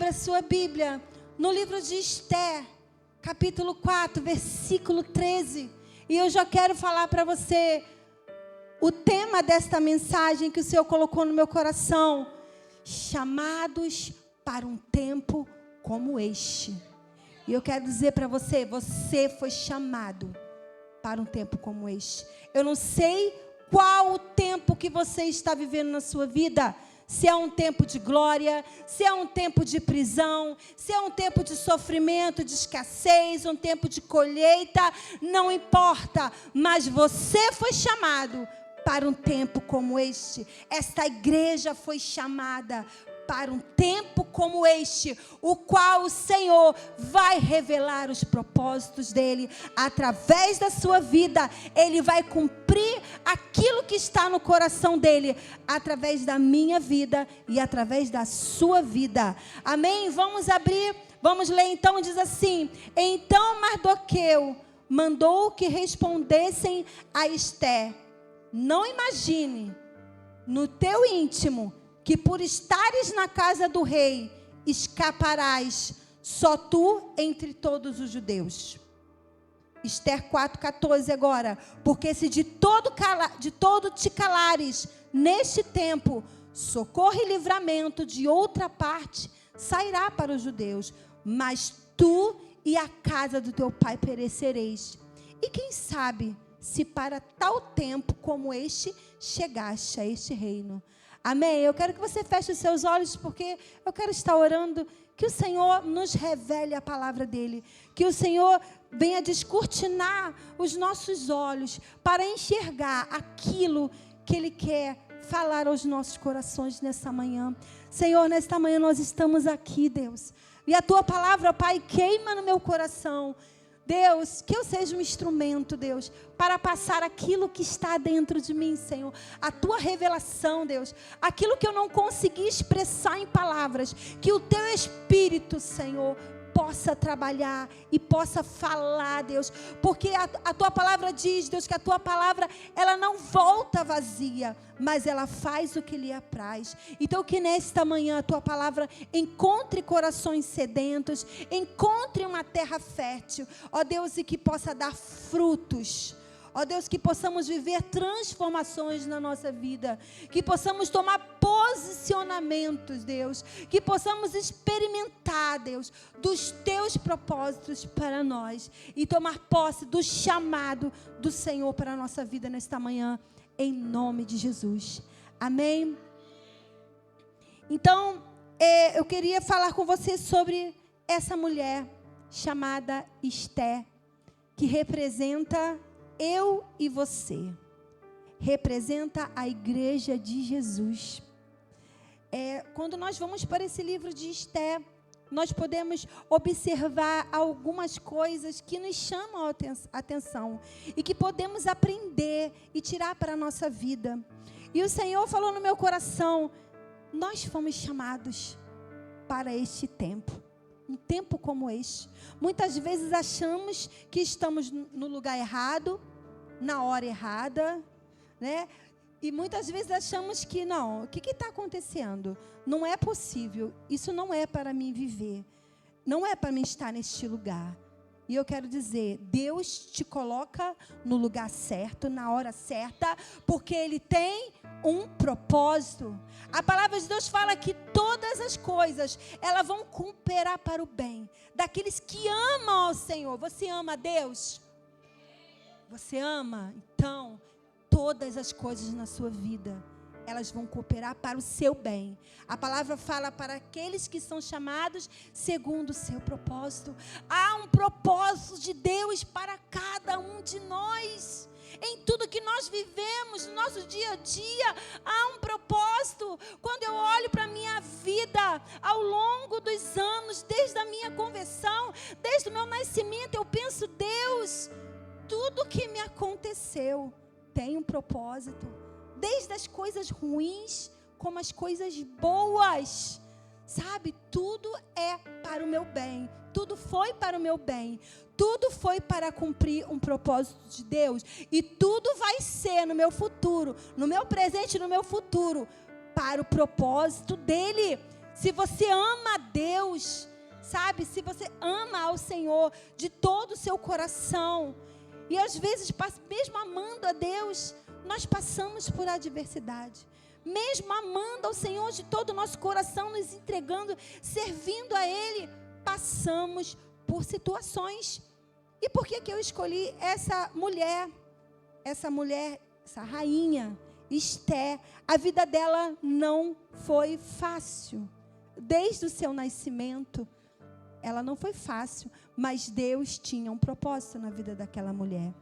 Abra sua Bíblia no livro de Esther, capítulo 4, versículo 13. E eu já quero falar para você o tema desta mensagem que o Senhor colocou no meu coração: chamados para um tempo como este. E eu quero dizer para você, você foi chamado para um tempo como este. Eu não sei qual o tempo que você está vivendo na sua vida. Se é um tempo de glória, se é um tempo de prisão, se é um tempo de sofrimento, de escassez, um tempo de colheita, não importa. Mas você foi chamado para um tempo como este. Esta igreja foi chamada para um tempo como este, o qual o Senhor vai revelar os propósitos dele através da sua vida. Ele vai cumprir aquilo que está no coração dele através da minha vida e através da sua vida. Amém? Vamos abrir, vamos ler então. Diz assim: então Mardoqueu mandou que respondessem a Esther: não imagine no teu íntimo que por estares na casa do rei, escaparás, só tu entre todos os judeus. Esther 4,14 agora: porque se de todo te calares neste tempo, socorro e livramento de outra parte sairá para os judeus, mas tu e a casa do teu pai perecereis. E quem sabe se para tal tempo como este chegaste a este reino. Amém? Eu quero que você feche os seus olhos, porque eu quero estar orando que o Senhor nos revele a palavra dele, que o Senhor venha descortinar os nossos olhos para enxergar aquilo que ele quer falar aos nossos corações nessa manhã. Senhor, nesta manhã nós estamos aqui, Deus, e a tua palavra, Pai, queima no meu coração. Deus, que eu seja um instrumento, Deus, para passar aquilo que está dentro de mim, Senhor. A tua revelação, Deus, aquilo que eu não consegui expressar em palavras, que o teu Espírito, Senhor, possa trabalhar e possa falar, Deus, porque a tua palavra diz, Deus, que a tua palavra, ela não volta vazia, mas ela faz o que lhe apraz. Então que nesta manhã a tua palavra encontre corações sedentos, encontre uma terra fértil, ó Deus, e que possa dar frutos. Ó Deus, que possamos viver transformações na nossa vida, que possamos tomar posicionamentos, Deus, que possamos experimentar, Deus, dos teus propósitos para nós e tomar posse do chamado do Senhor para a nossa vida nesta manhã, em nome de Jesus. Amém? Então, eu queria falar com você sobre essa mulher chamada Esther, que representa eu e você, representa a igreja de Jesus. Quando nós vamos para esse livro de Esther, nós podemos observar algumas coisas que nos chamam a atenção e que podemos aprender e tirar para a nossa vida. E o Senhor falou no meu coração: nós fomos chamados para este tempo. Um tempo como este. Muitas vezes achamos que estamos no lugar errado, na hora errada, né? E muitas vezes achamos que não, o que está acontecendo? Não é possível, isso não é para mim viver, não é para mim estar neste lugar. E eu quero dizer, Deus te coloca no lugar certo, na hora certa, porque Ele tem um propósito. A palavra de Deus fala que todas as coisas, elas vão cooperar para o bem daqueles que amam ao Senhor. Você ama a Deus? Você ama? Então, todas as coisas na sua vida, elas vão cooperar para o seu bem. A palavra fala para aqueles que são chamados segundo o seu propósito. Há um propósito de Deus para cada um de nós. Em tudo que nós vivemos, no nosso dia a dia, há um propósito. Quando eu olho para a minha vida, ao longo dos anos, desde a minha conversão, desde o meu nascimento, eu penso, Deus, tudo que me aconteceu tem um propósito. Desde as coisas ruins, como as coisas boas. Sabe, tudo é para o meu bem. Tudo foi para o meu bem. Tudo foi para cumprir um propósito de Deus. E tudo vai ser no meu futuro, no meu presente e no meu futuro, para o propósito dEle. Se você ama a Deus, sabe? Se você ama ao Senhor de todo o seu coração, e às vezes, mesmo amando a Deus, nós passamos por adversidade. Mesmo amando ao Senhor de todo o nosso coração, nos entregando, servindo a Ele, passamos por situações. E por que eu escolhi essa mulher, essa rainha, Esté? A vida dela não foi fácil. Desde o seu nascimento, ela não foi fácil, mas Deus tinha um propósito na vida daquela mulher.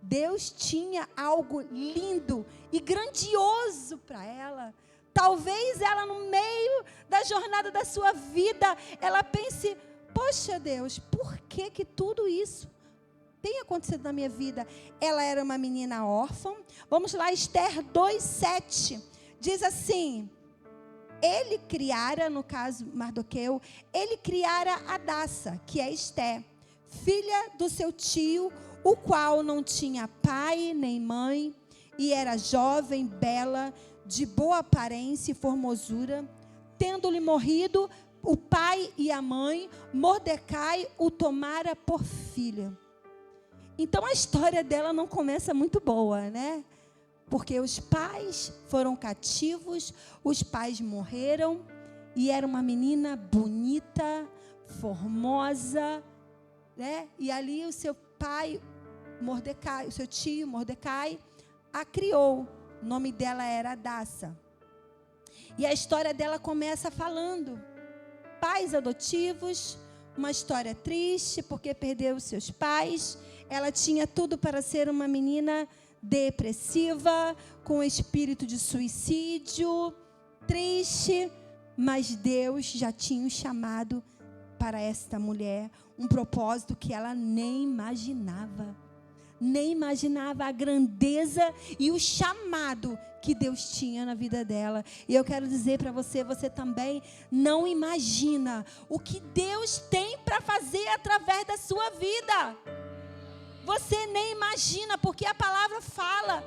Deus tinha algo lindo e grandioso para ela. Talvez ela, no meio da jornada da sua vida, ela pense: poxa Deus, por que tudo isso tem acontecido na minha vida? Ela era uma menina órfã. Vamos lá, Esther 2:7. Diz assim: ele criara, no caso Mardoqueu, ele criara Hadassa, que é Esté, filha do seu tio, o qual não tinha pai nem mãe, e era jovem, bela, de boa aparência e formosura. Tendo-lhe morrido o pai e a mãe, Mordecai o tomara por filha. Então a história dela não começa muito boa, né? Porque os pais foram cativos, os pais morreram, e era uma menina bonita, formosa, né? E ali o seu pai, Mordecai, o seu tio Mordecai, a criou. O nome dela era Hadassa. E a história dela começa falando: pais adotivos, uma história triste, porque perdeu os seus pais. Ela tinha tudo para ser uma menina depressiva, com espírito de suicídio, triste, mas Deus já tinha um chamado para esta mulher, um propósito que ela nem imaginava a grandeza e o chamado que Deus tinha na vida dela. E eu quero dizer para você, você também não imagina o que Deus tem para fazer através da sua vida. Você nem imagina, porque a palavra fala,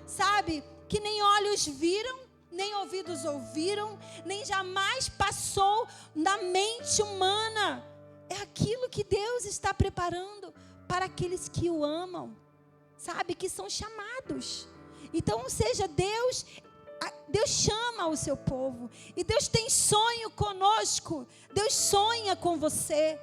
sabe, que nem olhos viram, nem ouvidos ouviram, nem jamais passou na mente humana. É aquilo que Deus está preparando para aqueles que o amam, sabe, que são chamados. Então, ou seja, Deus chama o seu povo, e Deus tem sonho conosco, Deus sonha com você.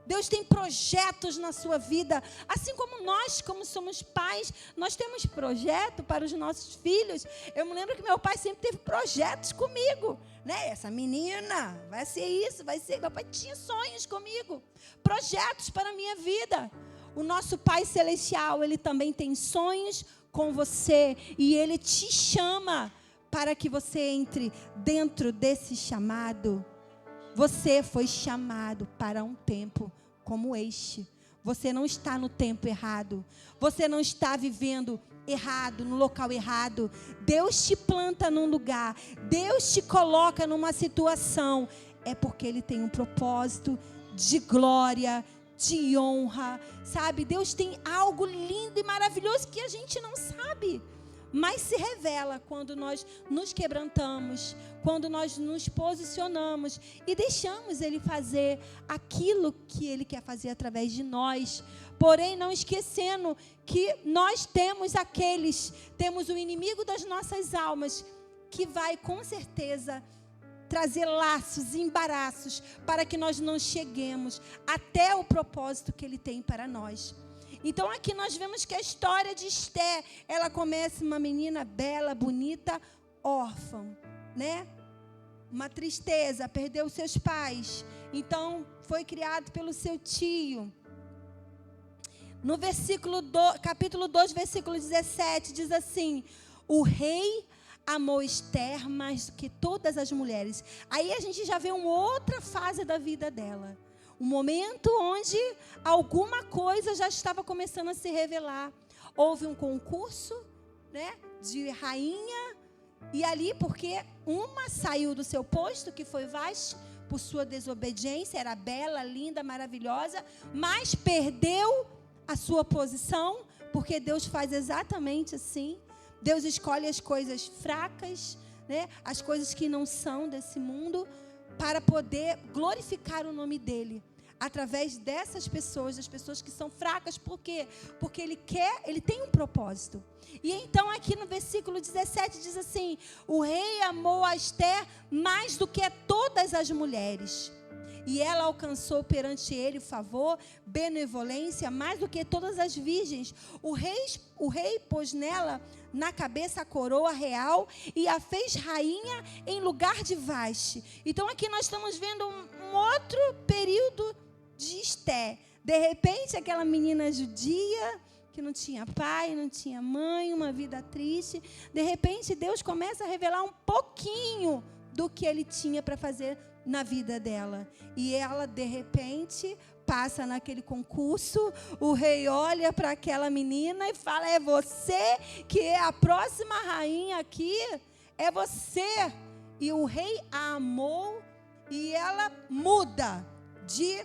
Deus tem projetos na sua vida, assim como nós, como somos pais, nós temos projeto para os nossos filhos. Eu me lembro que meu pai sempre teve projetos comigo, né? Essa menina vai ser isso, vai ser... Meu pai tinha sonhos comigo, projetos para a minha vida. O nosso Pai Celestial, Ele também tem sonhos com você, e Ele te chama para que você entre dentro desse chamado. Você foi chamado para um tempo como este. Você não está no tempo errado. Você não está vivendo errado, no local errado. Deus te planta num lugar. Deus te coloca numa situação. É porque Ele tem um propósito de glória, de honra. Sabe? Deus tem algo lindo e maravilhoso que a gente não sabe. Mas se revela quando nós nos quebrantamos, quando nós nos posicionamos e deixamos Ele fazer aquilo que Ele quer fazer através de nós. Porém, não esquecendo que nós temos o inimigo das nossas almas, que vai com certeza trazer laços e embaraços para que nós não cheguemos até o propósito que Ele tem para nós. Então aqui nós vemos que a história de Esté, ela começa uma menina bela, bonita, órfã, né? Uma tristeza, perdeu seus pais. Então foi criado pelo seu tio. No capítulo 2, versículo 17, diz assim: o rei amou Esther mais do que todas as mulheres. Aí a gente já vê uma outra fase da vida dela. Um momento onde alguma coisa já estava começando a se revelar. Houve um concurso, né, de rainha. E ali, porque uma saiu do seu posto, que foi Vasti, por sua desobediência. Era bela, linda, maravilhosa. Mas perdeu a sua posição. Porque Deus faz exatamente assim. Deus escolhe as coisas fracas, né, as coisas que não são desse mundo, para poder glorificar o nome dele. Através dessas pessoas, das pessoas que são fracas. Por quê? Porque ele tem um propósito. E então aqui no versículo 17 diz assim: o rei amou a Ester mais do que a todas as mulheres. E ela alcançou perante ele favor, benevolência, mais do que todas as virgens. O rei pôs nela na cabeça a coroa real e a fez rainha em lugar de Vaste. Então aqui nós estamos vendo um outro período de Ester. De repente aquela menina judia, que não tinha pai, não tinha mãe, uma vida triste. De repente Deus começa a revelar um pouquinho do que ele tinha para fazer na vida dela. E ela, de repente, passa naquele concurso. O rei olha para aquela menina e fala: é você que é a próxima rainha aqui? É você. E o rei a amou e ela muda de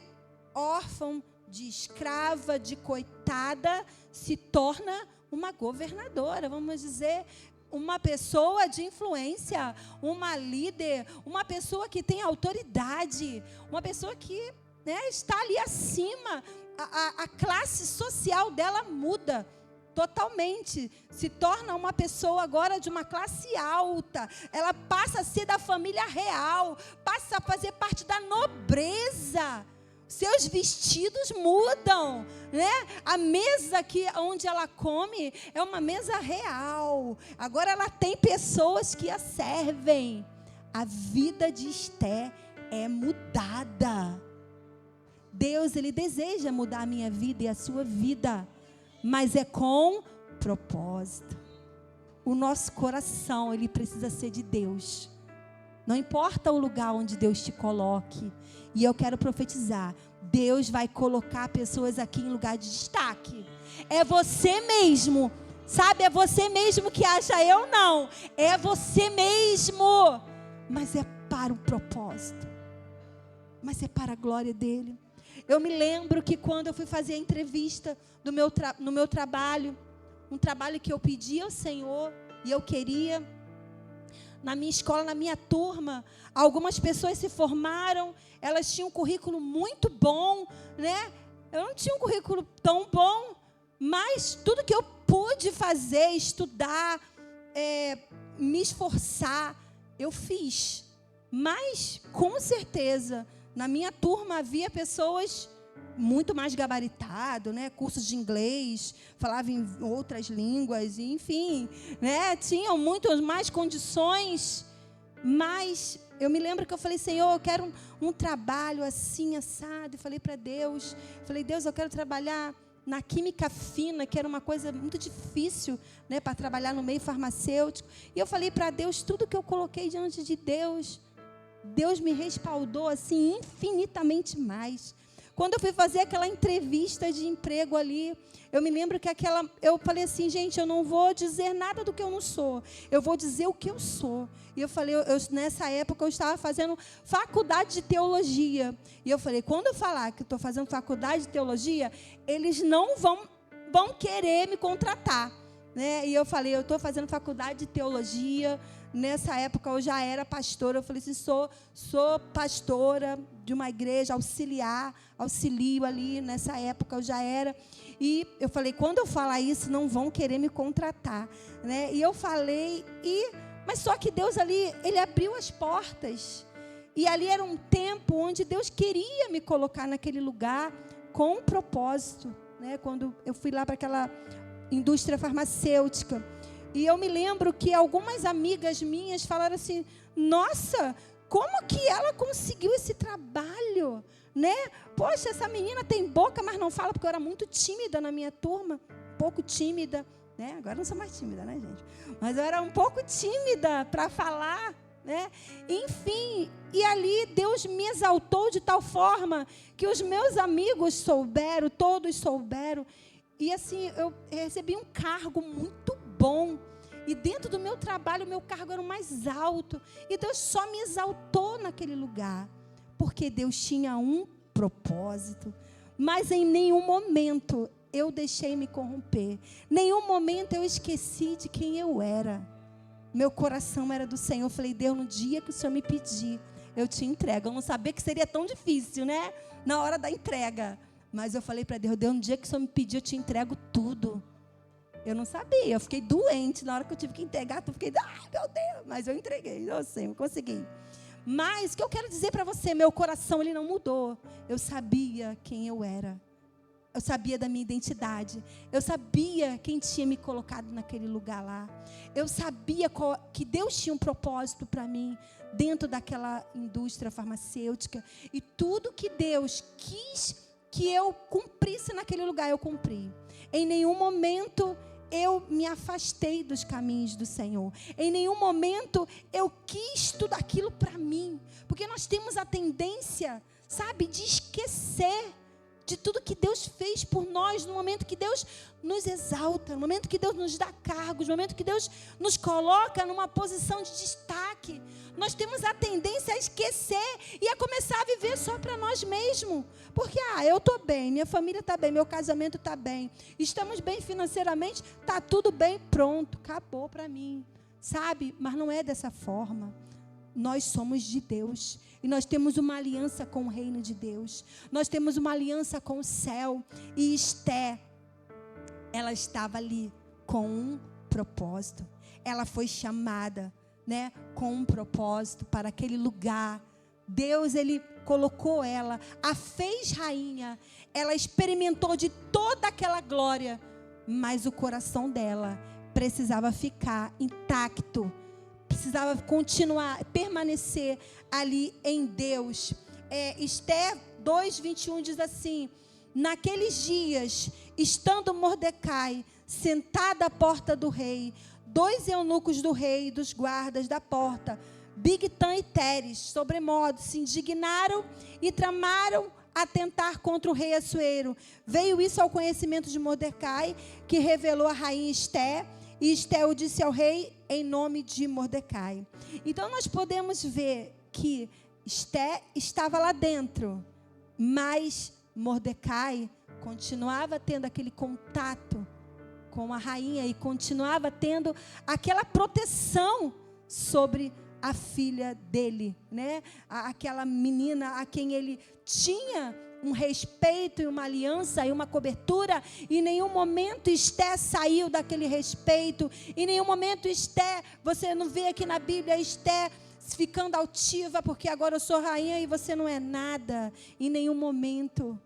órfã, de escrava, de coitada, se torna uma governadora, vamos dizer, uma pessoa de influência, uma líder, uma pessoa que tem autoridade, uma pessoa que, né, está ali acima. A classe social dela muda totalmente, se torna uma pessoa agora de uma classe alta. Ela passa a ser da família real, passa a fazer parte da nobreza. Seus vestidos mudam, né? A mesa onde ela come é uma mesa real. Agora ela tem pessoas que a servem. A vida de Ester é mudada. Deus, ele deseja mudar a minha vida e a sua vida, mas é com propósito. O nosso coração, ele precisa ser de Deus. Não importa o lugar onde Deus te coloque. E eu quero profetizar: Deus vai colocar pessoas aqui em lugar de destaque. É você mesmo, sabe? É você mesmo que acha, eu não. É você mesmo. Mas é para o propósito. Mas é para a glória dele. Eu me lembro que quando eu fui fazer a entrevista no meu trabalho, um trabalho que eu pedi ao Senhor e eu queria, na minha escola, na minha turma, algumas pessoas se formaram, elas tinham um currículo muito bom, né? Eu não tinha um currículo tão bom, mas tudo que eu pude fazer, estudar, me esforçar, eu fiz. Mas, com certeza, na minha turma havia pessoas muito mais gabaritadas, né? Cursos de inglês, falavam em outras línguas, enfim, né? Tinham muito mais condições, mas eu me lembro que eu falei: Senhor, eu quero um trabalho assim, assado. Eu falei para Deus, Deus, eu quero trabalhar na química fina, que era uma coisa muito difícil, né, para trabalhar no meio farmacêutico. E eu falei para Deus tudo que eu coloquei diante de Deus. Deus me respaldou assim infinitamente mais. Quando eu fui fazer aquela entrevista de emprego ali, eu me lembro que eu falei assim: gente, eu não vou dizer nada do que eu não sou, eu vou dizer o que eu sou. E eu falei, nessa época eu estava fazendo faculdade de teologia. E eu falei, quando eu falar que estou fazendo faculdade de teologia, eles não vão querer me contratar, né? E eu falei, eu estou fazendo faculdade de teologia. Nessa época eu já era pastora. Eu falei assim, sou pastora de uma igreja, auxilio ali. Nessa época eu já era. E eu falei, quando eu falar isso, não vão querer me contratar, né? E eu falei, mas só que Deus ali, Ele abriu as portas. E ali era um tempo onde Deus queria me colocar naquele lugar com um propósito, né? Quando eu fui lá para aquela indústria farmacêutica. E eu me lembro que algumas amigas minhas falaram assim, nossa, como que ela conseguiu esse trabalho, né? Poxa, essa menina tem boca, mas não fala, porque eu era muito tímida na minha turma, um pouco tímida, né? Agora não sou mais tímida, né, gente? Mas eu era um pouco tímida para falar, né? Enfim, e ali Deus me exaltou de tal forma que os meus amigos souberam, todos souberam. E assim, eu recebi um cargo muito bom. E dentro do meu trabalho, o meu cargo era o mais alto. E Deus só me exaltou naquele lugar. Porque Deus tinha um propósito. Mas em nenhum momento eu deixei me corromper. Nenhum momento eu esqueci de quem eu era. Meu coração era do Senhor. Eu falei, Deus, no dia que o Senhor me pedir, eu te entrego. Eu não sabia que seria tão difícil, né? Na hora da entrega. Mas eu falei para Deus, um dia que o Senhor me pedir, eu te entrego tudo. Eu não sabia, eu fiquei doente na hora que eu tive que entregar. Eu fiquei, ai meu Deus, mas eu entreguei, eu sei, eu consegui. Mas o que eu quero dizer para você, meu coração ele não mudou. Eu sabia quem eu era. Eu sabia da minha identidade. Eu sabia quem tinha me colocado naquele lugar lá. Eu sabia que Deus tinha um propósito para mim dentro daquela indústria farmacêutica. E tudo que Deus quis que eu cumprisse naquele lugar, eu cumpri. Em nenhum momento eu me afastei dos caminhos do Senhor. Em nenhum momento eu quis tudo aquilo para mim. Porque nós temos a tendência, sabe, de esquecer de tudo que Deus fez por nós, no momento que Deus nos exalta, no momento que Deus nos dá cargos, no momento que Deus nos coloca numa posição de destaque. Nós temos a tendência a esquecer e a começar a viver só para nós mesmos. Porque, eu estou bem, minha família está bem, meu casamento está bem, estamos bem financeiramente, está tudo bem, pronto, acabou para mim, sabe? Mas não é dessa forma. Nós somos de Deus e nós temos uma aliança com o reino de Deus. Nós temos uma aliança com o céu. E Esté, ela estava ali com um propósito. Ela foi chamada, né, com um propósito para aquele lugar. Deus, ele colocou ela, a fez rainha. Ela experimentou de toda aquela glória, mas o coração dela precisava ficar intacto. Precisava continuar, permanecer ali em Deus. Esté 2:21 diz assim: naqueles dias, estando Mordecai sentado à porta do rei, 2 eunucos do rei e dos guardas da porta, Bigtan e Teres, sobremodo, se indignaram e tramaram atentar contra o rei Assuero. Veio isso ao conhecimento de Mordecai, que revelou a rainha Esté, e Esté o disse ao rei em nome de Mordecai. Então nós podemos ver que Esté estava lá dentro, mas Mordecai continuava tendo aquele contato com a rainha e continuava tendo aquela proteção sobre a filha dele, né? Aquela menina a quem ele tinha um respeito e uma aliança e uma cobertura. Em nenhum momento Esté saiu daquele respeito. Em nenhum momento Esté, você não vê aqui na Bíblia Esté ficando altiva porque agora eu sou rainha e você não é nada. Em nenhum momento.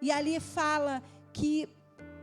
E ali fala que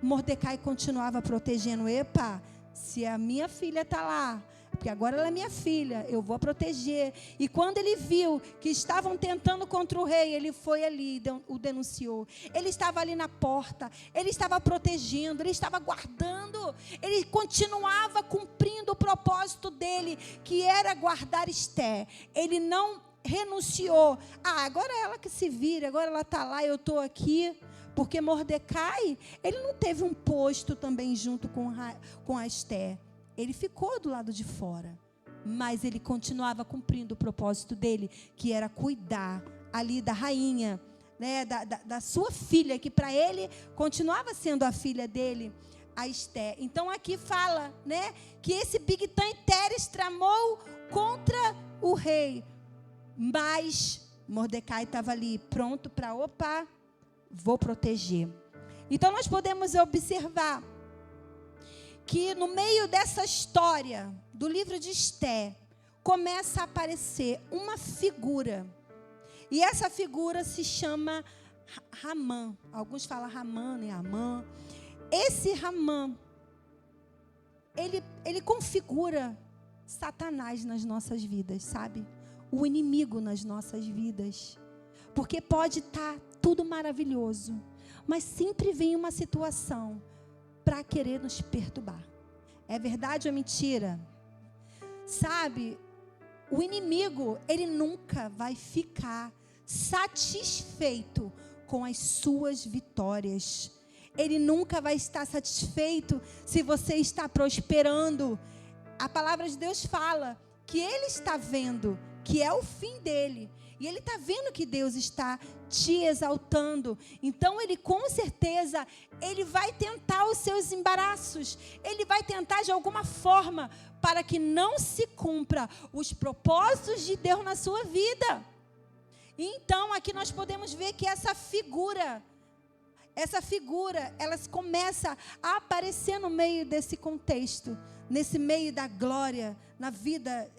Mordecai continuava protegendo. Epa, se a minha filha está lá, porque agora ela é minha filha, eu vou proteger. E quando ele viu que estavam tentando contra o rei, ele foi ali, o denunciou. Ele estava ali na porta, ele estava protegendo, ele estava guardando, ele continuava cumprindo o propósito dele, que era guardar Esté. Ele não renunciou. Agora é ela que se vira, agora ela está lá, eu estou aqui. Porque Mordecai, ele não teve um posto também junto com a Esté. Ele ficou do lado de fora, mas ele continuava cumprindo o propósito dele, que era cuidar ali da rainha, né, da sua filha, que para ele continuava sendo a filha dele, a Esté. Então aqui fala, né, que esse Bigtan e Teres tramou contra o rei, mas Mordecai estava ali pronto para, vou proteger. Então nós podemos observar que no meio dessa história do livro de Esté, começa a aparecer uma figura. E essa figura se chama Ramã. Alguns falam Ramã, né? Amã. Esse Ramã, ele configura Satanás nas nossas vidas, sabe? O inimigo nas nossas vidas. Porque pode estar tudo maravilhoso, mas sempre vem uma situação para querer nos perturbar. É verdade ou mentira? Sabe, o inimigo, ele nunca vai ficar satisfeito com as suas vitórias. Ele nunca vai estar satisfeito se você está prosperando. A palavra de Deus fala que ele está vendo que é o fim dele. E ele está vendo que Deus está te exaltando. Então ele com certeza, ele vai tentar os seus embaraços. Ele vai tentar de alguma forma para que não se cumpra os propósitos de Deus na sua vida. Então, aqui nós podemos ver que essa figura, ela começa a aparecer no meio desse contexto, nesse meio da glória, na vida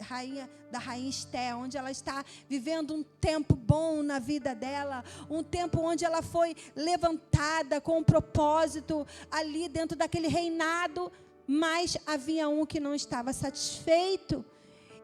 da rainha Esté, onde ela está vivendo um tempo bom na vida dela, um tempo onde ela foi levantada com um propósito ali dentro daquele reinado, mas havia um que não estava satisfeito,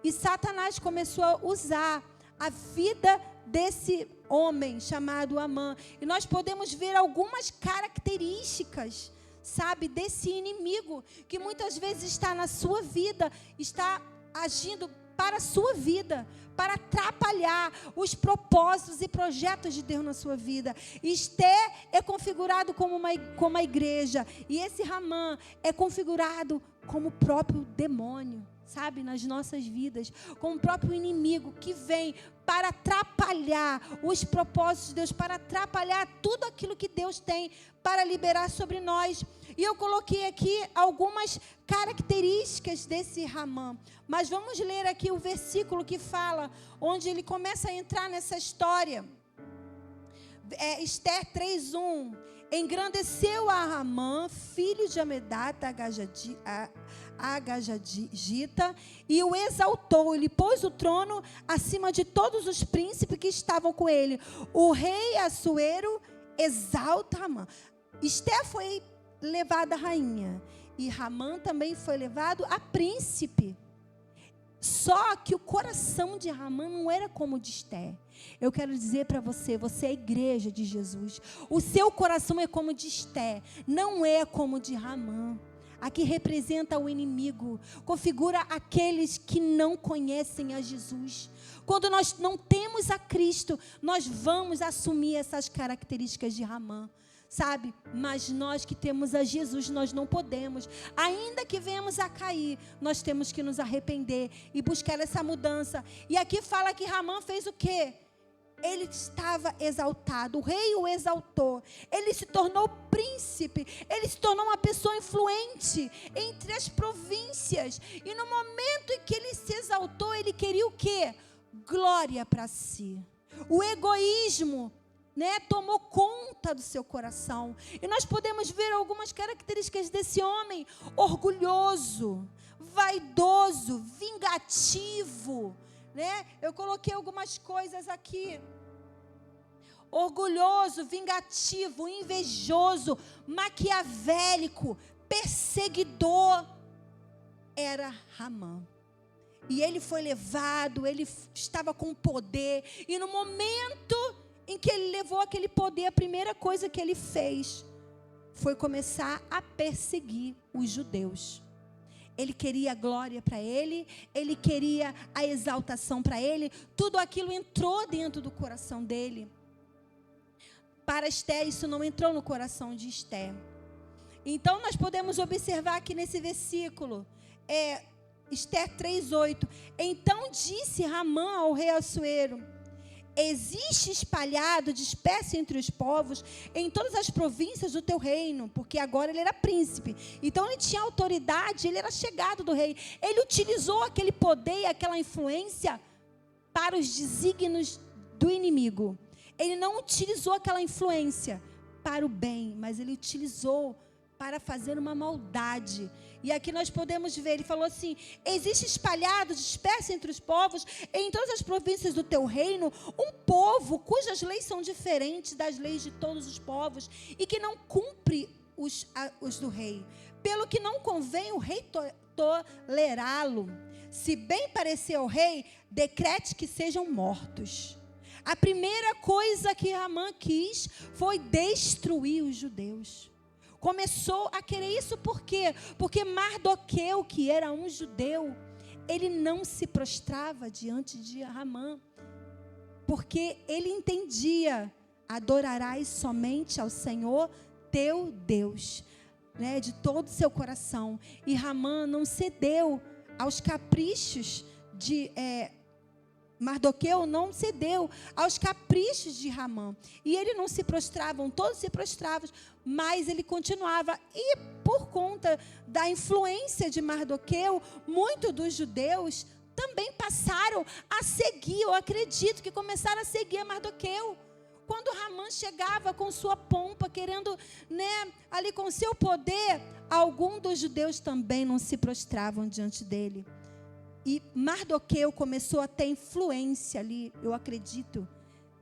e Satanás começou a usar a vida desse homem chamado Amã. E nós podemos ver algumas características, sabe, desse inimigo que muitas vezes está na sua vida, está agindo para a sua vida, para atrapalhar os propósitos e projetos de Deus na sua vida. Esté é configurado como uma igreja, e esse Amã é configurado como o próprio demônio, sabe, nas nossas vidas, como o próprio inimigo que vem para atrapalhar os propósitos de Deus, para atrapalhar tudo aquilo que Deus tem para liberar sobre nós. E eu coloquei aqui algumas características desse Amã, mas vamos ler aqui o versículo que fala, onde ele começa a entrar nessa história. Esther 3:1. Engrandeceu a Amã, filho de Amedata, Agagita, e o exaltou. Ele pôs o trono acima de todos os príncipes que estavam com ele. O rei Assuero exalta Amã. Esté foi levada a rainha, e Amã também foi levado a príncipe. Só que o coração de Amã não era como o de Esté. Eu quero dizer para você, você é a igreja de Jesus. O seu coração é como o de Esté, não é como o de Amã. Aqui representa o inimigo, configura aqueles que não conhecem a Jesus. Quando nós não temos a Cristo, nós vamos assumir essas características de Amã, sabe? Mas nós que temos a Jesus, nós não podemos. Ainda que venhamos a cair, nós temos que nos arrepender e buscar essa mudança. E aqui fala que Amã fez o quê? Ele estava exaltado, o rei o exaltou, ele se tornou príncipe, ele se tornou uma pessoa influente entre as províncias, e no momento em que ele se exaltou, ele queria o quê? Glória para si. O egoísmo, tomou conta do seu coração, e nós podemos ver algumas características desse homem: orgulhoso, vaidoso, vingativo. Eu coloquei algumas coisas aqui: orgulhoso, vingativo, invejoso, maquiavélico, perseguidor. Era Amã. E ele foi levado, ele estava com poder, e no momento em que ele levou aquele poder, a primeira coisa que ele fez foi começar a perseguir os judeus. Ele queria a glória para ele queria a exaltação para ele, tudo aquilo entrou dentro do coração dele. Para Esté, isso não entrou no coração de Esté. Então nós podemos observar aqui nesse versículo, Esther 3:8. Então disse Amã ao rei Assuero: existe espalhado, disperso entre os povos, em todas as províncias do teu reino, porque agora ele era príncipe, então ele tinha autoridade, ele era chegado do rei, ele utilizou aquele poder e aquela influência para os desígnios do inimigo. Ele não utilizou aquela influência para o bem, mas ele utilizou para fazer uma maldade. E aqui nós podemos ver, ele falou assim: existe espalhado, disperso entre os povos, em todas as províncias do teu reino, um povo cujas leis são diferentes das leis de todos os povos, e que não cumpre os do rei, pelo que não convém o rei tolerá-lo. Se bem parecer ao rei, decrete que sejam mortos. A primeira coisa que Amã quis foi destruir os judeus. Começou a querer isso por quê? Porque Mardoqueu, que era um judeu, ele não se prostrava diante de Amã, porque ele entendia: adorarás somente ao Senhor teu Deus, de todo o seu coração. E Amã não cedeu aos caprichos de Mardoqueu, não cedeu aos caprichos de Amã. E ele não se prostravam, todos se prostravam, mas ele continuava. E por conta da influência de Mardoqueu, muitos dos judeus também passaram a seguir, eu acredito que começaram a seguir a Mardoqueu. Quando Ramã chegava com sua pompa, querendo, ali com seu poder, alguns dos judeus também não se prostravam diante dele. E Mardoqueu começou a ter influência ali, eu acredito,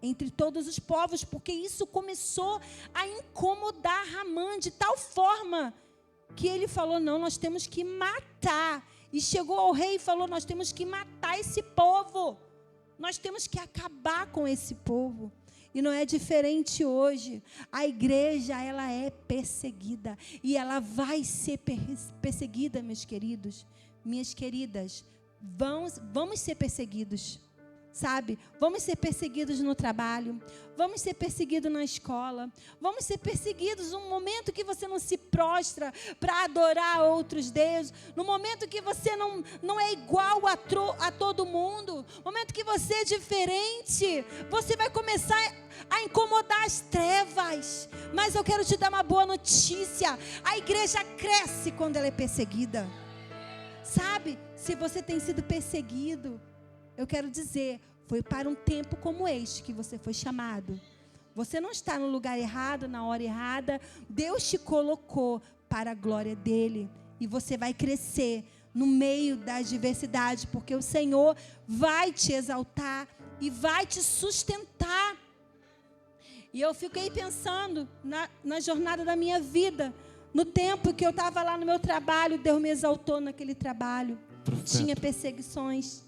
entre todos os povos, porque isso começou a incomodar Ramã de tal forma que ele falou, não, nós temos que matar. E chegou ao rei e falou, nós temos que matar esse povo. Nós temos que acabar com esse povo. E não é diferente hoje. A igreja, ela é perseguida. E ela vai ser perseguida, meus queridos. Minhas queridas, vamos ser perseguidos. Sabe? Vamos ser perseguidos no trabalho. Vamos ser perseguidos na escola. Vamos ser perseguidos no momento que você não se prostra para adorar outros deuses. No momento que você não é igual a todo mundo. No momento que você é diferente. Você vai começar a incomodar as trevas. Mas eu quero te dar uma boa notícia. A igreja cresce quando ela é perseguida. Sabe? Se você tem sido perseguido, eu quero dizer, foi para um tempo como este que você foi chamado. Você não está no lugar errado, na hora errada. Deus te colocou para a glória dele. E você vai crescer no meio das diversidades, porque o Senhor vai te exaltar e vai te sustentar. E eu fiquei pensando na jornada da minha vida. No tempo que eu estava lá no meu trabalho, Deus me exaltou naquele trabalho. Profeta. Tinha perseguições,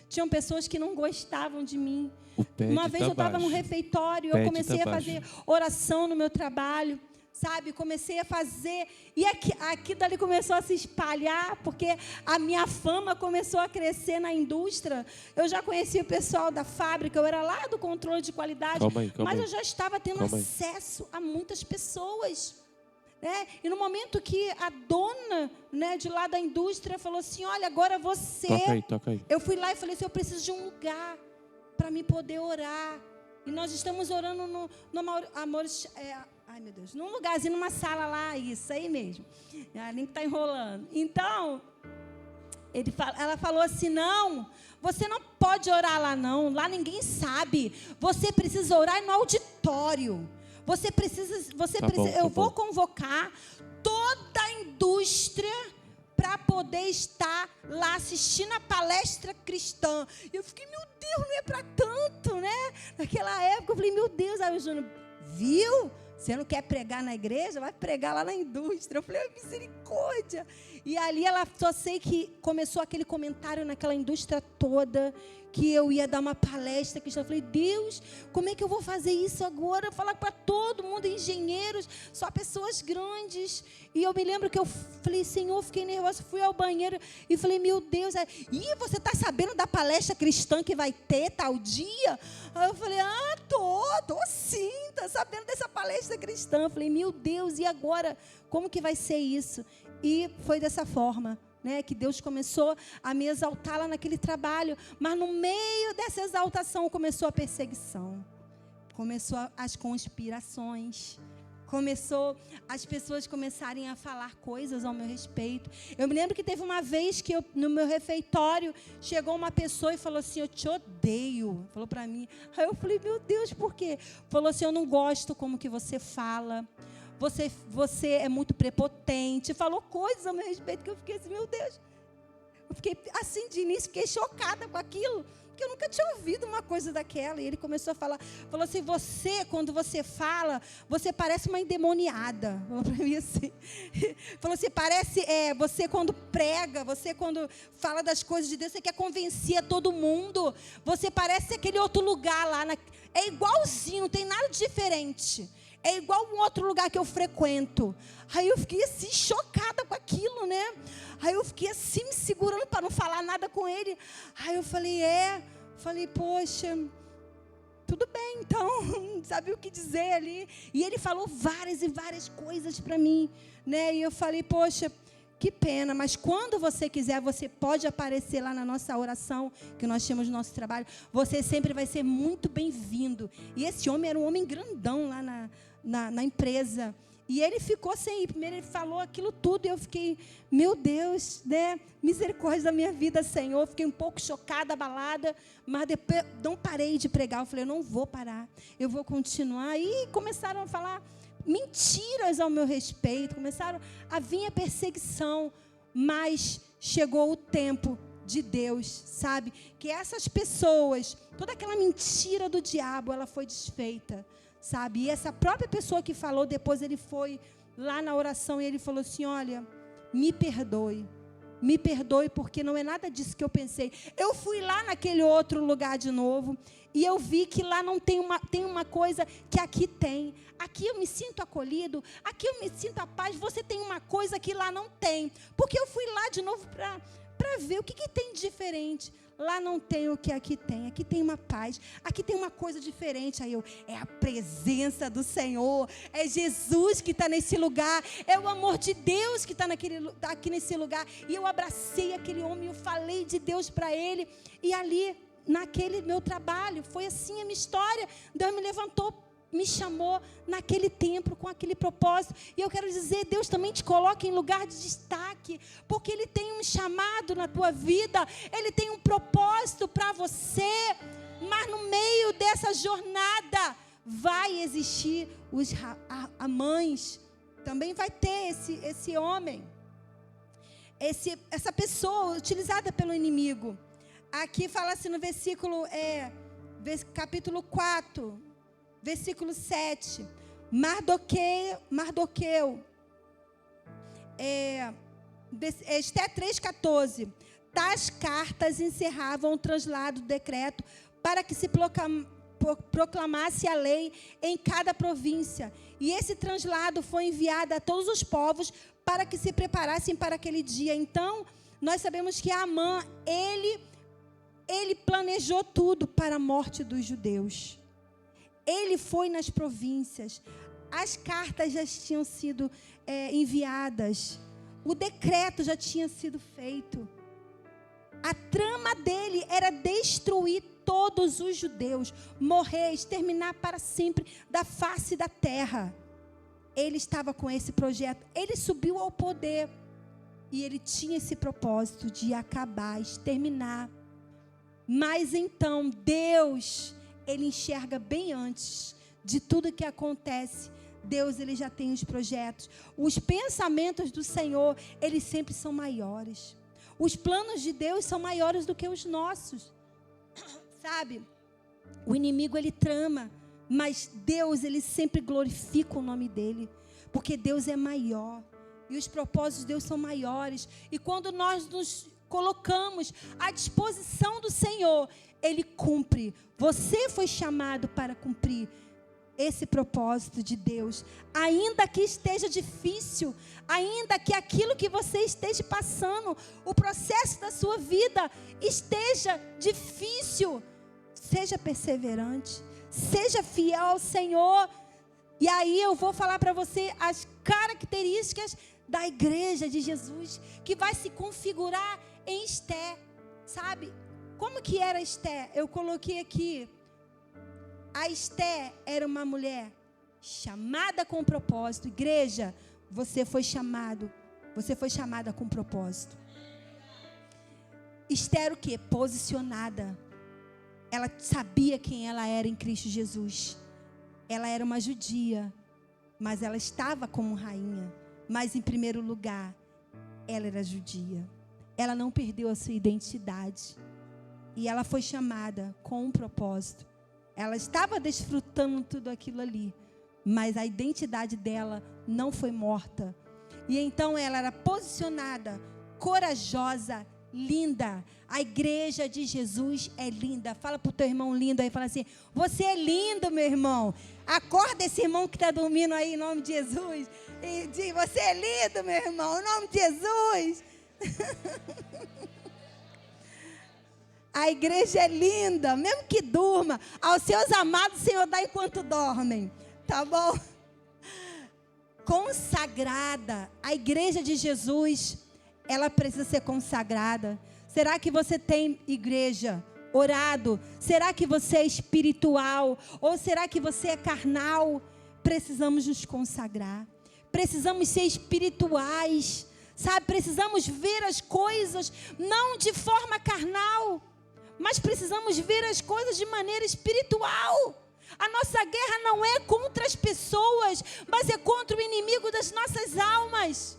tinham pessoas que não gostavam de mim. Uma vez eu estava no refeitório, eu comecei a fazer oração no meu trabalho, sabe? Comecei a fazer, e aqui dali começou a se espalhar, porque a minha fama começou a crescer na indústria. Eu já conhecia o pessoal da fábrica, eu era lá do controle de qualidade, mas eu já estava tendo acesso a muitas pessoas. E no momento que a dona, de lá da indústria falou assim, olha, agora você... Toca aí. Eu fui lá e falei assim, eu preciso de um lugar para me poder orar. E nós estamos orando num lugarzinho, numa sala lá, isso aí mesmo. A Link está enrolando. Então, ela falou assim, não, você não pode orar lá não, lá ninguém sabe. Você precisa orar no auditório. Você precisa, eu vou convocar toda a indústria para poder estar lá assistindo a palestra cristã. E eu fiquei, meu Deus, não é para tanto, Naquela época eu falei, meu Deus, aí o Júnior, viu? Você não quer pregar na igreja? Vai pregar lá na indústria. Eu falei, misericórdia. E ali só sei que começou aquele comentário naquela indústria toda, que eu ia dar uma palestra cristã. Eu falei, Deus, como é que eu vou fazer isso agora? Falar para todo mundo, engenheiros, só pessoas grandes. E eu me lembro que eu falei, Senhor, fiquei nervosa, fui ao banheiro e falei, meu Deus, você está sabendo da palestra cristã que vai ter tal dia? Aí eu falei, tô sim, tô sabendo dessa palestra cristã. Eu falei, meu Deus, e agora? Como que vai ser isso? E foi dessa forma, que Deus começou a me exaltar lá naquele trabalho. Mas no meio dessa exaltação começou a perseguição. Começou as conspirações. Começou as pessoas começarem a falar coisas ao meu respeito. Eu me lembro que teve uma vez que no meu refeitório chegou uma pessoa e falou assim, eu te odeio. Falou para mim. Aí eu falei, meu Deus, por quê? Falou assim, eu não gosto como que você fala. Você é muito prepotente. Falou coisas ao meu respeito que eu fiquei assim, meu Deus. Eu fiquei assim de início, fiquei chocada com aquilo, porque eu nunca tinha ouvido uma coisa daquela. E ele começou a falar, falou assim, quando você fala, você parece uma endemoniada. Falou para mim assim. Falou assim, parece, você quando prega, você quando fala das coisas de Deus, você quer convencer a todo mundo. Você parece aquele outro lugar lá. É igualzinho, não tem nada de diferente. É igual um outro lugar que eu frequento. Aí eu fiquei assim, chocada com aquilo, Aí eu fiquei assim, me segurando para não falar nada com ele. Aí eu falei, poxa, tudo bem, então, não sabia o que dizer ali. E ele falou várias e várias coisas para mim, E eu falei, poxa, que pena, mas quando você quiser, você pode aparecer lá na nossa oração, que nós temos no nosso trabalho. Você sempre vai ser muito bem-vindo. E esse homem era um homem grandão lá na empresa. E ele ficou sem ir. Primeiro ele falou aquilo tudo e eu fiquei, meu Deus, né? Misericórdia da minha vida, Senhor. Fiquei um pouco chocada, abalada, mas depois não parei de pregar. Eu falei, eu não vou parar, eu vou continuar. E começaram a falar mentiras ao meu respeito, começaram a vir a perseguição, mas chegou o tempo de Deus, sabe? Que essas pessoas, toda aquela mentira do diabo, ela foi desfeita. Sabe? E essa própria pessoa que falou, depois ele foi lá na oração e ele falou assim, olha, me perdoe porque não é nada disso que eu pensei. Eu fui lá naquele outro lugar de novo e eu vi que lá não tem uma coisa que aqui tem. Aqui eu me sinto acolhido, aqui eu me sinto a paz, você tem uma coisa que lá não tem. Porque eu fui lá de novo para ver o que tem de diferente. Lá não tem o que aqui tem uma paz, aqui tem uma coisa diferente. Aí é a presença do Senhor, é Jesus que está nesse lugar, é o amor de Deus que está aqui nesse lugar. E eu abracei aquele homem, eu falei de Deus para ele, e ali, naquele meu trabalho, foi assim a minha história. Deus me levantou, me chamou naquele tempo com aquele propósito. E eu quero dizer, Deus também te coloca em lugar de destaque, porque Ele tem um chamado na tua vida, Ele tem um propósito para você. Mas no meio dessa jornada vai existir os amães, também vai ter esse homem, essa pessoa utilizada pelo inimigo. Aqui fala assim no capítulo 4, versículo 7, Mardoqueu, Esté 3,14, tais cartas encerravam o translado do decreto para que se proclamasse a lei em cada província. E esse translado foi enviado a todos os povos para que se preparassem para aquele dia. Então, nós sabemos que Amã, ele planejou tudo para a morte dos judeus. Ele foi nas províncias, as cartas já tinham sido enviadas, o decreto já tinha sido feito. A trama dele era destruir todos os judeus, morrer, exterminar para sempre da face da terra. Ele estava com esse projeto, ele subiu ao poder e ele tinha esse propósito de acabar, exterminar. Mas então Deus, Ele enxerga bem antes de tudo que acontece. Deus, Ele já tem os projetos. Os pensamentos do Senhor, eles sempre são maiores. Os planos de Deus são maiores do que os nossos. Sabe? O inimigo, ele trama, mas Deus, Ele sempre glorifica o nome dEle. Porque Deus é maior. E os propósitos de Deus são maiores. E quando nós nos colocamos à disposição do Senhor, Ele cumpre. Você foi chamado para cumprir esse propósito de Deus. Ainda que esteja difícil, ainda que aquilo que você esteja passando, o processo da sua vida esteja difícil, seja perseverante, seja fiel ao Senhor. E aí eu vou falar para você as características da igreja de Jesus, que vai se configurar em Esté, sabe? Como que era Esté? Eu coloquei aqui. A Esté era uma mulher chamada com propósito. Igreja, você foi chamada com propósito. Esté era o quê? Posicionada. Ela sabia quem ela era em Cristo Jesus. Ela era uma judia, mas ela estava como rainha. Mas em primeiro lugar, ela era judia. Ela não perdeu a sua identidade. E ela foi chamada com um propósito. Ela estava desfrutando tudo aquilo ali, mas a identidade dela não foi morta. E então ela era posicionada, corajosa, linda. A igreja de Jesus é linda. Fala para o teu irmão lindo aí, fala assim: você é lindo, meu irmão. Acorda esse irmão que está dormindo aí em nome de Jesus. E diz: você é lindo, meu irmão, em nome de Jesus. A igreja é linda, mesmo que durma. Aos seus amados, o Senhor dá enquanto dormem. Tá bom? Consagrada. A igreja de Jesus, ela precisa ser consagrada. Será que você tem, igreja, orado? Será que você é espiritual? Ou será que você é carnal? Precisamos nos consagrar. precisamos ser espirituais, sabe? Precisamos ver as coisas não de forma carnal, mas precisamos ver as coisas de maneira espiritual. A nossa guerra não é contra as pessoas, mas é contra o inimigo das nossas almas.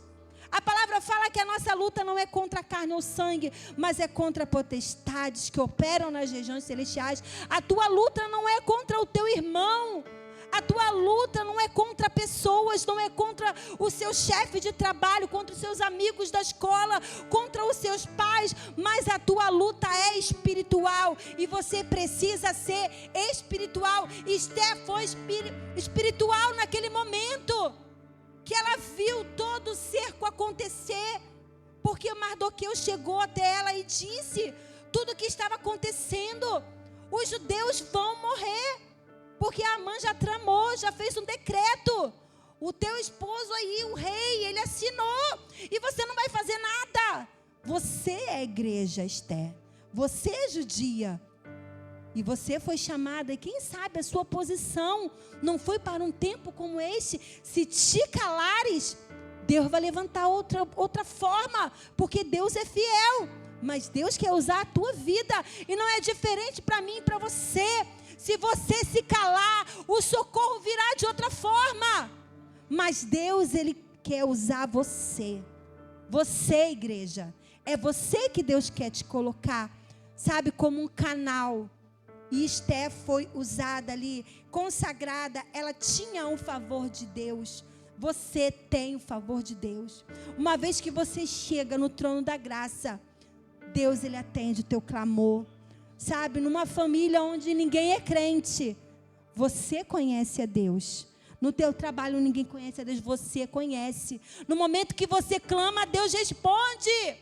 A palavra fala que a nossa luta não é contra a carne ou sangue, mas é contra potestades que operam nas regiões celestiais. A tua luta não é contra o teu irmão. A tua luta não é contra pessoas, não é contra o seu chefe de trabalho, contra os seus amigos da escola, contra os seus pais, mas a tua luta é espiritual e você precisa ser espiritual. Esther foi espiritual naquele momento, que ela viu todo o cerco acontecer, porque Mardoqueu chegou até ela e disse tudo o que estava acontecendo. Os judeus vão morrer, porque a Amã já tramou, já fez um decreto. O teu esposo aí, o rei, ele assinou. E você não vai fazer nada. Você é a igreja, Esther. Você é judia. E você foi chamada. E quem sabe a sua posição não foi para um tempo como este. Se te calares, Deus vai levantar outra forma. Porque Deus é fiel. Mas Deus quer usar a tua vida. E não é diferente para mim e para você. Se você se calar, o socorro virá de outra forma. Mas Deus, Ele quer usar você. Você, igreja. É você que Deus quer te colocar, sabe, como um canal. E Esther foi usada ali, consagrada. Ela tinha um favor de Deus. Você tem o favor de Deus. Uma vez que você chega no trono da graça, Deus, Ele atende o teu clamor. Sabe, numa família onde ninguém é crente, você conhece a Deus. No teu trabalho ninguém conhece a Deus, você conhece. No momento que você clama, Deus responde.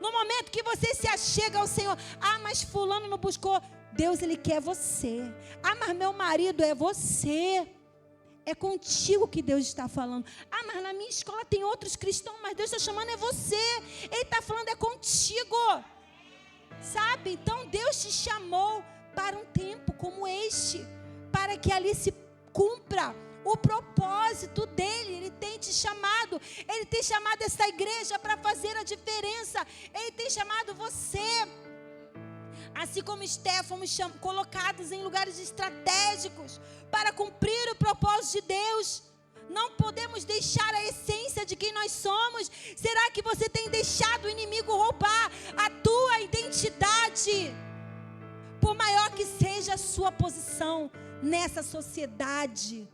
No momento que você se achega ao Senhor, mas fulano não buscou. Deus, Ele quer você. Mas meu marido é você. É contigo que Deus está falando. Mas na minha escola tem outros cristãos, mas Deus está chamando é você. Ele está falando é contigo. Sabe, então Deus te chamou para um tempo como este, para que ali se cumpra o propósito dele. Ele tem te chamado, Ele tem chamado essa igreja para fazer a diferença. Ele tem chamado você. Assim como Esther, fomos colocados em lugares estratégicos para cumprir o propósito de Deus. Não podemos deixar a essência de quem nós somos. Será que você tem deixado o inimigo roubar a tua identidade? Por maior que seja a sua posição nessa sociedade,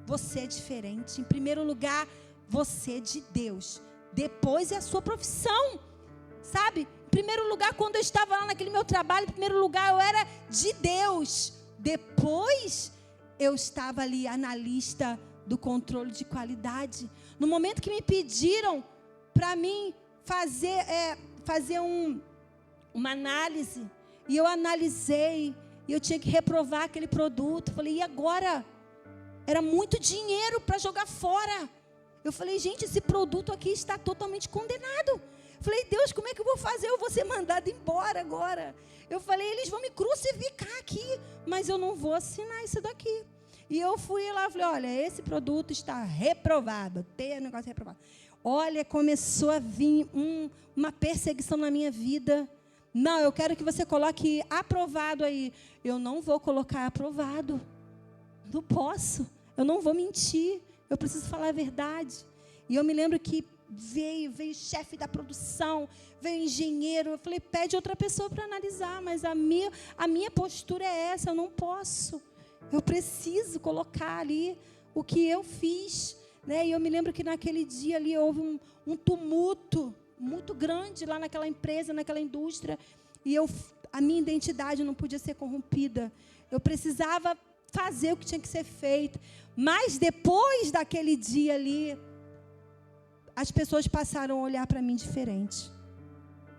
você é diferente. Em primeiro lugar, você é de Deus. Depois é a sua profissão. Sabe? Em primeiro lugar, quando eu estava lá naquele meu trabalho, em primeiro lugar eu era de Deus. Depois eu estava ali analista do controle de qualidade. No momento que me pediram para mim fazer uma análise, e eu analisei, e eu tinha que reprovar aquele produto. Falei, e agora? Era muito dinheiro para jogar fora. Eu falei, gente, esse produto aqui está totalmente condenado. Falei, Deus, como é que eu vou fazer? Eu vou ser mandado embora agora. Eu falei, eles vão me crucificar aqui, mas eu não vou assinar isso daqui. E eu fui lá e falei, olha, esse produto está reprovado. Tem negócio reprovado. Olha, começou a vir uma perseguição na minha vida. Não, eu quero que você coloque aprovado aí. Eu não vou colocar aprovado. Não posso. Eu não vou mentir. Eu preciso falar a verdade. E eu me lembro que veio chefe da produção, veio engenheiro. Eu falei, pede outra pessoa para analisar. Mas a minha postura é essa, eu não posso. Eu preciso colocar ali o que eu fiz, né? E eu me lembro que naquele dia ali houve um tumulto muito grande lá naquela empresa, naquela indústria. E a minha identidade não podia ser corrompida. Eu precisava fazer o que tinha que ser feito. Mas depois daquele dia ali, as pessoas passaram a olhar para mim diferente.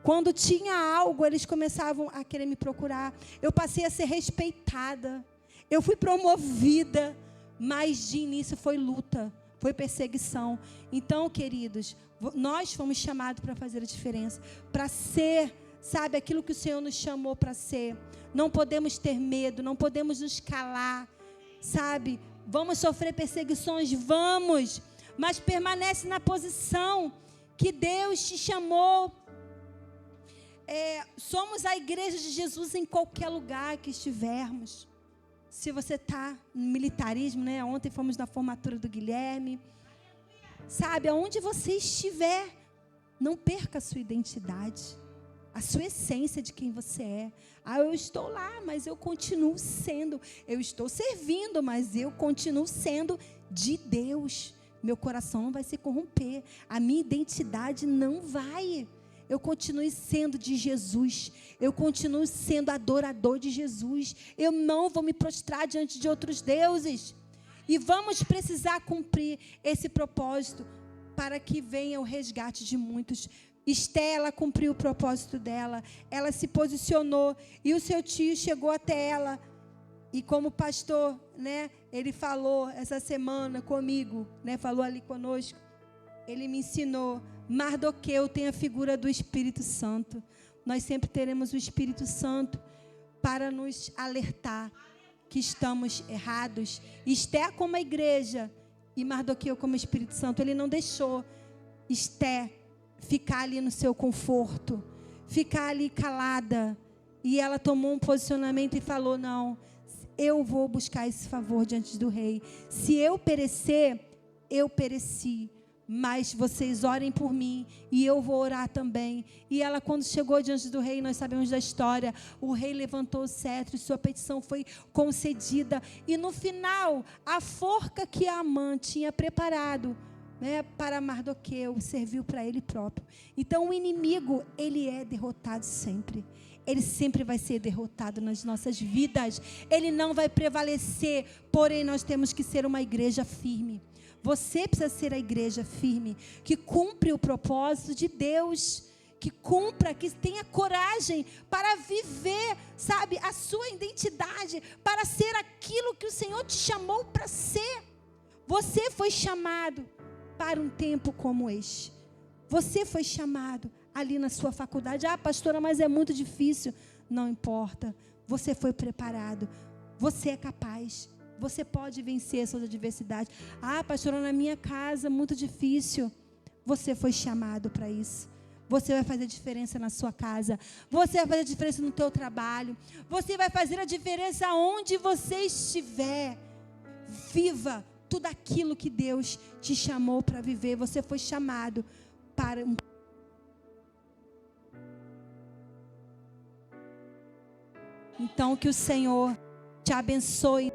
Quando tinha algo, eles começavam a querer me procurar. Eu passei a ser respeitada. Eu fui promovida, mas de início foi luta, foi perseguição. Então, queridos, nós fomos chamados para fazer a diferença, para ser, sabe, aquilo que o Senhor nos chamou para ser. Não podemos ter medo, não podemos nos calar, sabe? Vamos sofrer perseguições, vamos, mas permanece na posição que Deus te chamou. Somos a igreja de Jesus em qualquer lugar que estivermos. Se você está no militarismo, né? Ontem fomos na formatura do Guilherme. Sabe, aonde você estiver, não perca a sua identidade, a sua essência de quem você é. Eu estou lá, mas eu continuo sendo. Eu estou servindo, mas eu continuo sendo de Deus. Meu coração não vai se corromper. A minha identidade não vai. Eu continuo sendo de Jesus. Eu continuo sendo adorador de Jesus. Eu não vou me prostrar diante de outros deuses. E vamos precisar cumprir esse propósito para que venha o resgate de muitos. Esté, ela cumpriu o propósito dela. Ela se posicionou e o seu tio chegou até ela. E como pastor, né, ele falou essa semana comigo, né, falou ali conosco. Ele me ensinou, Mardoqueu tem a figura do Espírito Santo. Nós sempre teremos o Espírito Santo para nos alertar que estamos errados. Esté como a igreja e Mardoqueu como Espírito Santo. Ele não deixou Esté ficar ali no seu conforto, ficar ali calada. E ela tomou um posicionamento e falou, não, eu vou buscar esse favor diante do rei. Se eu perecer, eu pereci. Mas vocês orem por mim e eu vou orar também. E ela, quando chegou diante do rei, nós sabemos da história, o rei levantou o cetro e sua petição foi concedida. E no final, a forca que Amã tinha preparado, né, para Mardoqueu, serviu para ele próprio. Então o inimigo, ele é derrotado sempre. Ele sempre vai ser derrotado nas nossas vidas. Ele não vai prevalecer, porém nós temos que ser uma igreja firme. Você precisa ser a igreja firme, que cumpre o propósito de Deus, que cumpra, que tenha coragem para viver, sabe, a sua identidade, para ser aquilo que o Senhor te chamou para ser. Você foi chamado para um tempo como este. Você foi chamado ali na sua faculdade. Pastora, mas é muito difícil. Não importa, você foi preparado, você é capaz. Você pode vencer suas adversidades. Pastora, na minha casa, muito difícil. Você foi chamado para isso. Você vai fazer diferença na sua casa. Você vai fazer diferença no teu trabalho. Você vai fazer a diferença onde você estiver. Viva tudo aquilo que Deus te chamou para viver. Você foi chamado para um... Então, que o Senhor te abençoe.